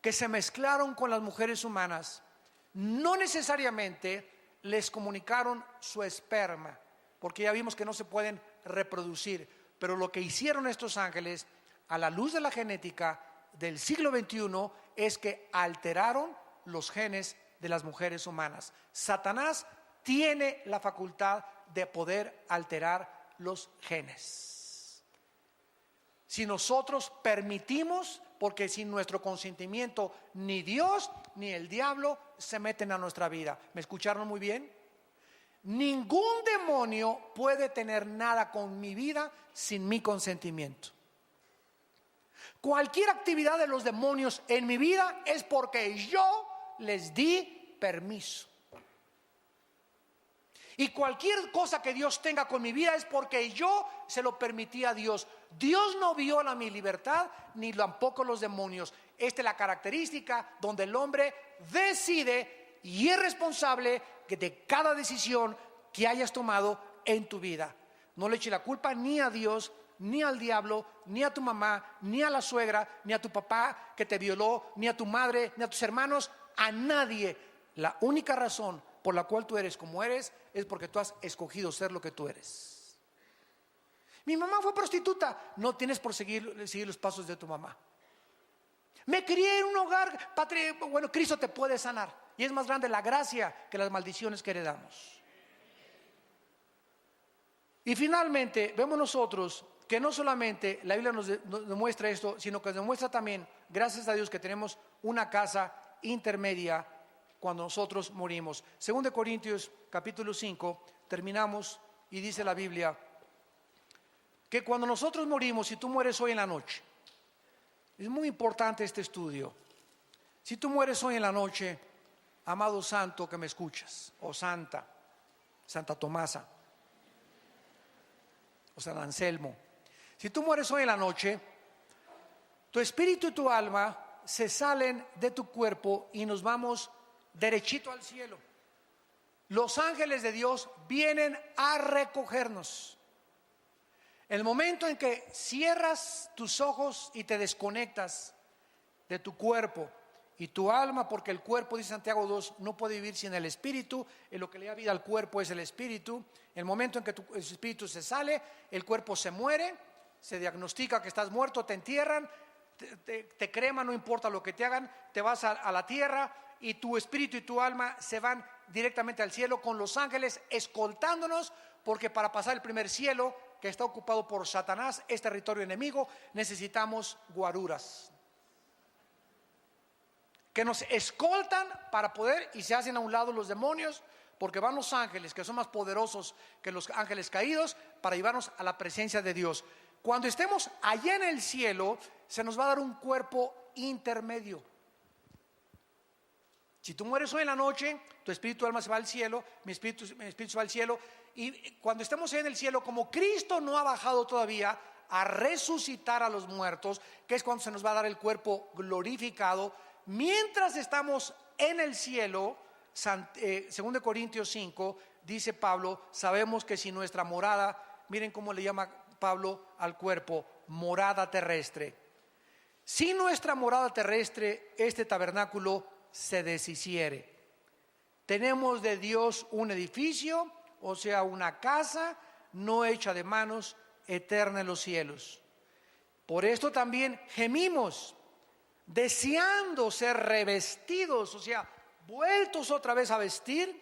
que se mezclaron con las mujeres humanas no necesariamente les comunicaron su esperma, porque ya vimos que no se pueden reproducir, pero lo que hicieron estos ángeles a la luz de la genética del siglo XXI es que alteraron los genes de las mujeres humanas. Satanás tiene la facultad de poder alterar los genes. Si nosotros permitimos, porque sin nuestro consentimiento ni Dios ni el diablo se meten a nuestra vida. ¿Me escucharon muy bien? Ningún demonio puede tener nada con mi vida sin mi consentimiento. Cualquier actividad de los demonios en mi vida es porque yo les di permiso. Y cualquier cosa que Dios tenga con mi vida es porque yo se lo permití a Dios. Dios no viola mi libertad, ni tampoco los demonios. Esta es la característica donde el hombre decide y es responsable de cada decisión que hayas tomado en tu vida. No le eches la culpa ni a Dios, ni al diablo, ni a tu mamá, ni a la suegra, ni a tu papá que te violó, ni a tu madre, ni a tus hermanos, a nadie. La única razón por la cual tú eres como eres es porque tú has escogido ser lo que tú eres. Mi mamá fue prostituta. No tienes por seguir los pasos de tu mamá. Me crié en un hogar, bueno, Cristo te puede sanar. Y es más grande la gracia que las maldiciones que heredamos. Y finalmente vemos nosotros que no solamente la Biblia nos demuestra esto, sino que nos demuestra también, gracias a Dios, que tenemos una casa intermedia cuando nosotros morimos. 2 Corintios capítulo 5, terminamos y dice la Biblia que cuando nosotros morimos, si tú mueres hoy en la noche, es muy importante este estudio. Si tú mueres hoy en la noche, amado santo que me escuchas, o santa, Santa Tomasa, o San Anselmo, si tú mueres hoy en la noche, tu espíritu y tu alma se salen de tu cuerpo y nos vamos derechito al cielo. Los ángeles de Dios vienen a recogernos. El momento en que cierras tus ojos y te desconectas de tu cuerpo y tu alma, porque el cuerpo, dice Santiago 2, no puede vivir sin el espíritu, en lo que le da vida al cuerpo es el espíritu. El momento en que el espíritu se sale, el cuerpo se muere, se diagnostica que estás muerto, te entierran, te creman, no importa lo que te hagan, te vas a la tierra y tu espíritu y tu alma se van directamente al cielo con los ángeles escoltándonos, porque para pasar el primer cielo, que está ocupado por Satanás, es territorio enemigo, necesitamos guaruras que nos escoltan para poder, y se hacen a un lado los demonios, porque van los ángeles que son más poderosos que los ángeles caídos para llevarnos a la presencia de Dios. Cuando estemos allá en el cielo, se nos va a dar un cuerpo intermedio. Si tú mueres hoy en la noche, tu espíritu y alma se va al cielo, mi espíritu se va al cielo, y cuando estemos en el cielo, como Cristo no ha bajado todavía a resucitar a los muertos, que es cuando se nos va a dar el cuerpo glorificado, mientras estamos en el cielo, 2 Corintios 5, dice Pablo, sabemos que si nuestra morada, miren cómo le llama Pablo al cuerpo, morada terrestre. Si nuestra morada terrestre, este tabernáculo, se deshiciere, tenemos de Dios un edificio, o sea, una casa no hecha de manos, eterna en los cielos. Por esto también gemimos, deseando ser revestidos, o sea, vueltos otra vez a vestir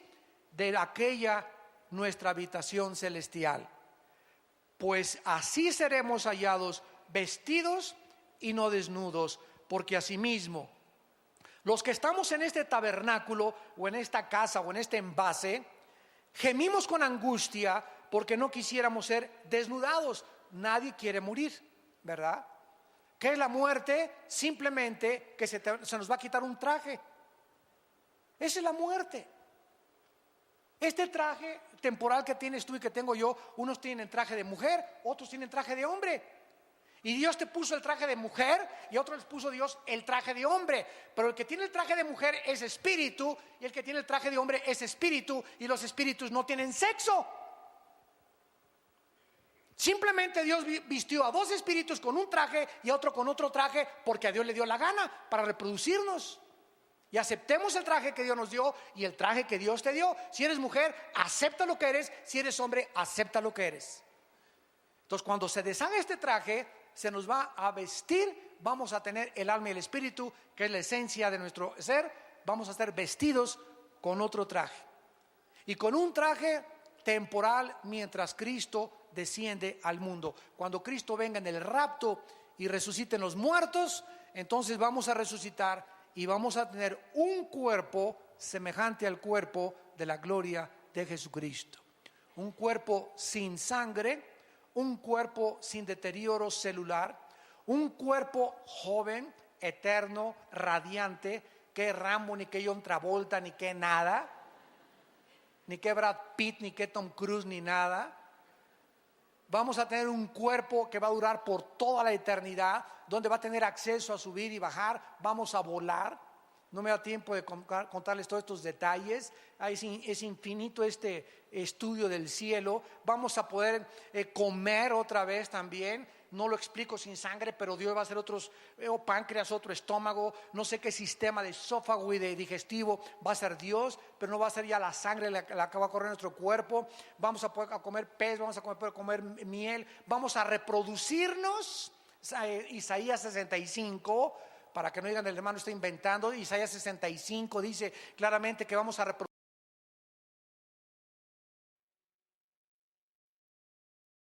de aquella nuestra habitación celestial. Pues así seremos hallados vestidos y no desnudos, porque asimismo los que estamos en este tabernáculo o en esta casa o en este envase, gemimos con angustia porque no quisiéramos ser desnudados. Nadie quiere morir, ¿verdad? ¿Qué es la muerte? Simplemente que se nos va a quitar un traje. Esa es la muerte. Este traje temporal que tienes tú y que tengo yo, unos tienen traje de mujer, otros tienen traje de hombre. Y Dios te puso el traje de mujer y a otros les puso Dios el traje de hombre. Pero el que tiene el traje de mujer es espíritu y el que tiene el traje de hombre es espíritu, y los espíritus no tienen sexo. Simplemente Dios vistió a dos espíritus con un traje y a otro con otro traje porque a Dios le dio la gana para reproducirnos. Y aceptemos el traje que Dios nos dio y el traje que Dios te dio. Si eres mujer, acepta lo que eres. Si eres hombre, acepta lo que eres. Entonces, cuando se deshaga este traje, se nos va a vestir, vamos a tener el alma y el espíritu, que es la esencia de nuestro ser, vamos a estar vestidos con otro traje. Y con un traje temporal mientras Cristo desciende al mundo. Cuando Cristo venga en el rapto y resuciten los muertos, entonces vamos a resucitar y vamos a tener un cuerpo semejante al cuerpo de la gloria de Jesucristo. Un cuerpo sin sangre, un cuerpo sin deterioro celular, un cuerpo joven, eterno, radiante, que Rambo, ni que John Travolta, ni que nada, ni que Brad Pitt, ni que Tom Cruise, ni nada. Vamos a tener un cuerpo que va a durar por toda la eternidad, donde va a tener acceso a subir y bajar. Vamos a volar. No me da tiempo de contarles todos estos detalles. Es infinito este estudio del cielo. Vamos a poder comer otra vez también. No lo explico sin sangre, pero Dios va a hacer otros páncreas, otro estómago. No sé qué sistema de esófago y de digestivo va a ser Dios, pero no va a ser ya la sangre la que va a correr en nuestro cuerpo. Vamos a poder comer pez, vamos a poder comer miel. Vamos a reproducirnos. Isaías 65. Para que no digan el hermano está inventando, Isaías 65 dice claramente que vamos a reproducir